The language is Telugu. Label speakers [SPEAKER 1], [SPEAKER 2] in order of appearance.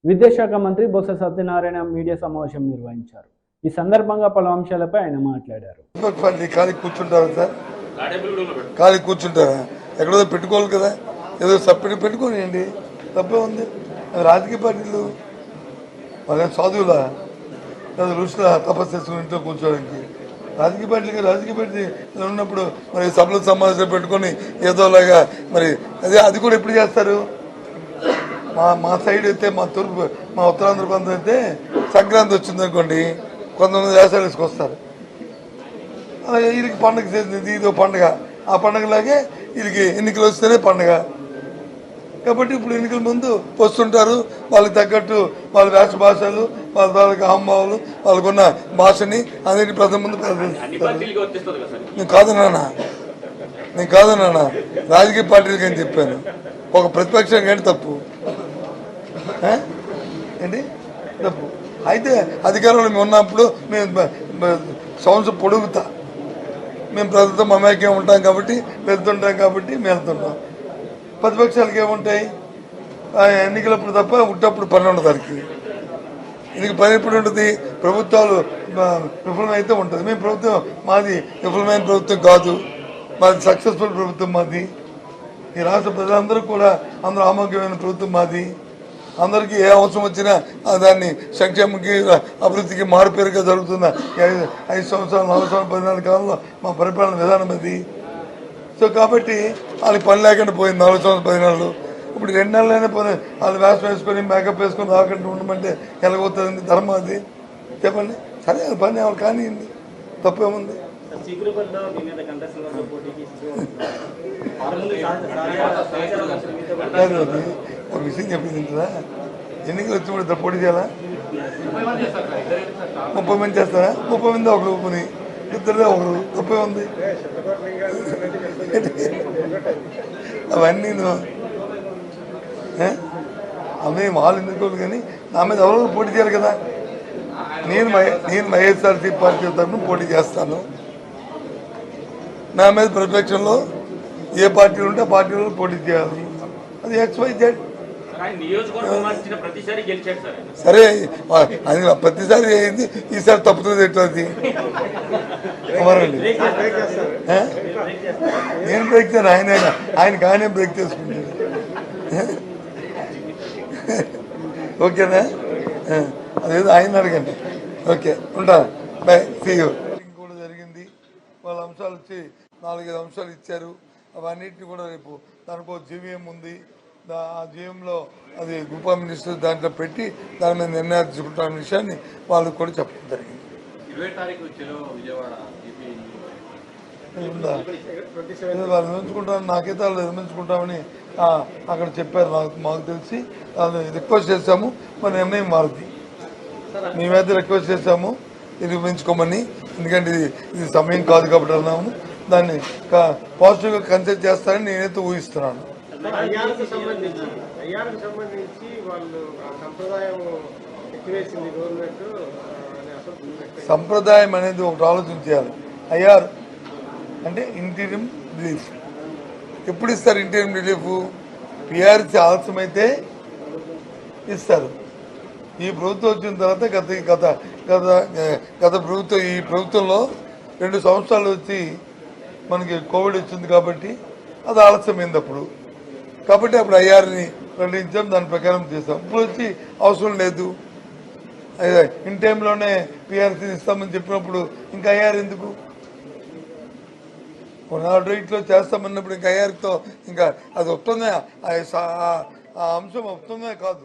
[SPEAKER 1] విద్యాశాఖ మంత్రి బొత్స సత్యనారాయణ మీడియా సమావేశం నిర్వహించారు. ఈ సందర్భంగా పలు అంశాలపై ఆయన మాట్లాడారు.
[SPEAKER 2] ఖాళీ కూర్చుంటారా? ఎక్కడో పెట్టుకోవాలి కదా, ఏదో సబ్సిడీ పెట్టుకోనియండి, తప్పే ఉంది. రాజకీయ పార్టీలు వాళ్ళ సాధువులా ఋషుల తపస్సు చేసుకుని ఇంట్లో కూర్చోడానికి రాజకీయ పార్టీ ఉన్నప్పుడు మరి సభలు సమావేశాలు పెట్టుకొని ఏదోలాగా మరి అది కూడా ఎప్పుడు చేస్తారు? మా సైడ్ అయితే మా తూర్పు మా ఉత్తరాంధ్ర ప్రాంతం అయితే సంక్రాంతి వచ్చింది అనుకోండి, కొంతమంది వ్యవసాయాలు వేసుకొస్తారు. అలాగే వీరికి పండుగ చేసింది, ఇదో పండుగ. ఆ పండుగలాగే వీరికి ఎన్నికలు వస్తేనే పండుగ. కాబట్టి ఇప్పుడు ఎన్నికల ముందు వస్తుంటారు, వాళ్ళకి తగ్గట్టు వాళ్ళ వేష భాషలు, వాళ్ళకి హావభావాలు, వాళ్ళకున్న భాషని అందరికీ ప్రజల ముందు నేను కాదన్నా రాజకీయ పార్టీలకి అని చెప్పాను. ఒక ప్రతిపక్షం ఏంటి తప్పు ఏంటి తప్పు అయితే అధికారంలో మేము ఉన్నప్పుడు మేము సంవత్సరం పొడుగుతా మేము ప్రజలతో మమేక్యం ఉంటాం కాబట్టి వెళ్తుంటాం కాబట్టి మేము వెళ్తుంటాం. ప్రతిపక్షాలకి ఏముంటాయి? ఎన్నికలప్పుడు తప్ప ఉట్టప్పుడు పని ఉండదు. దానికి ఇది పని ఎప్పుడు ఉంటుంది? ప్రభుత్వాలు విఫలమైతే ఉంటుంది. మేము ప్రభుత్వం మాది విఫలమైన ప్రభుత్వం కాదు, మాది సక్సెస్ఫుల్ ప్రభుత్వం. మాది ఈ రాష్ట్ర ప్రజలందరూ కూడా అందరూ ఆమోగ్యమైన ప్రభుత్వం మాది. అందరికీ ఏ అవసరం వచ్చినా దాన్ని సంక్షేమకి అభివృద్ధికి మారుపేరుగా జరుగుతున్న 5 సంవత్సరాలు 4 సంవత్సరాలు 14 కాలంలో మా పరిపాలన విధానం అది. సో కాబట్టి వాళ్ళకి పని లేకుండా పోయింది 4 సంవత్సరాలు 10 నెలలు. ఇప్పుడు 2 నెలలైనా పోయి వాళ్ళు వేషం వేసుకొని మేకప్ వేసుకొని రాకుండా ఉండమంటే ఎలాగవుతుంది? ధర్మం అది? చెప్పండి. సరే అది పని వాళ్ళు కానివ్వండి, తప్పేముంది? ఒక విషయం చెప్పింది కదా, ఎన్నికలు వచ్చినప్పుడు పోటీ చేయాలా? 30 మంది చేస్తారా? 30 మంది ఒకరు పని, ఇద్దరుదే ఒకరు, తప్పే ఉంది. అవన్నీ అవన్నీ వాళ్ళు ఎందుకోవాలి, కానీ నా మీద ఎవరు పోటీ చేయాలి కదా. నేను వైఎస్ఆర్సీ పార్టీ తరఫున పోటీ చేస్తాను. నా మీద ప్రతిపక్షంలో ఏ పార్టీలు ఉంటే ఆ పార్టీలో పోటీ చేయాలి. అది XYZ. సరే అది ప్రతిసారి అయింది, ఈసారి తప్పుతుంది ఎట్లది? నేను బ్రేక్ చేయను, ఆయనకి ఆయనే బ్రేక్ చేసుకుంటాడు. ఓకేనా? అదేదో ఆయన అడగండి. ఓకే, ఉంటా. Bye, see you. కూడా జరిగింది. వాళ్ళ అంశాలు వచ్చి 4-5 అంశాలు ఇచ్చారు. అవన్నిటిని కూడా రేపు దానికో జీవీఎం ఉంది. ఆ జీవీఎంలో అది ఉప మినిస్టర్ దాంట్లో పెట్టి దాని మీద నిర్ణయాలు తీసుకుంటున్న విషయాన్ని వాళ్ళకి కూడా చెప్పడం జరిగింది. వాళ్ళు నిర్మించుకుంటామని, నాకైతే వాళ్ళు నిర్మించుకుంటామని అక్కడ చెప్పారు. మాకు తెలిసి వాళ్ళు రిక్వెస్ట్ చేశాము, మన నిర్ణయం మారుద్ది. మేమైతే రిక్వెస్ట్ చేశాము నిర్మించుకోమని, ఎందుకంటే ఇది సమయం కాదు కాబట్టి అన్నాము. దాన్ని పాజిటివ్గా కన్సిడర్ చేస్తారని నేనైతే ఊహిస్తున్నాను. సంప్రదాయం అనేది ఒకటి ఆలోచించాలి. ఐఆర్ అంటే ఇంటీరియం రిలీఫ్. ఎప్పుడు ఇస్తారు ఇంటీరియం రిలీఫ్? పిఆర్సీ ఆలస్యమైతే ఇస్తారు. ఈ ప్రభుత్వం వచ్చిన తర్వాత గత ప్రభుత్వం, ఈ ప్రభుత్వంలో 2 సంవత్సరాలు వచ్చి మనకి కోవిడ్ వచ్చింది కాబట్టి అది ఆలస్యమైంది అప్పుడు. కాబట్టి అప్పుడు ఐఆర్ని ప్రకటించాం, దాని ప్రకారం చేస్తాం. ఇప్పుడు వచ్చి అవసరం లేదు, ఇన్ టైంలోనే పిఆర్సీని ఇస్తామని చెప్పినప్పుడు ఇంకా ఐఆర్ ఎందుకు? 4 రేట్లో చేస్తామన్నప్పుడు ఇంకా ఐఆర్తో ఇంకా అది వస్తుందా? ఆ అంశం వస్తుందా కాదు.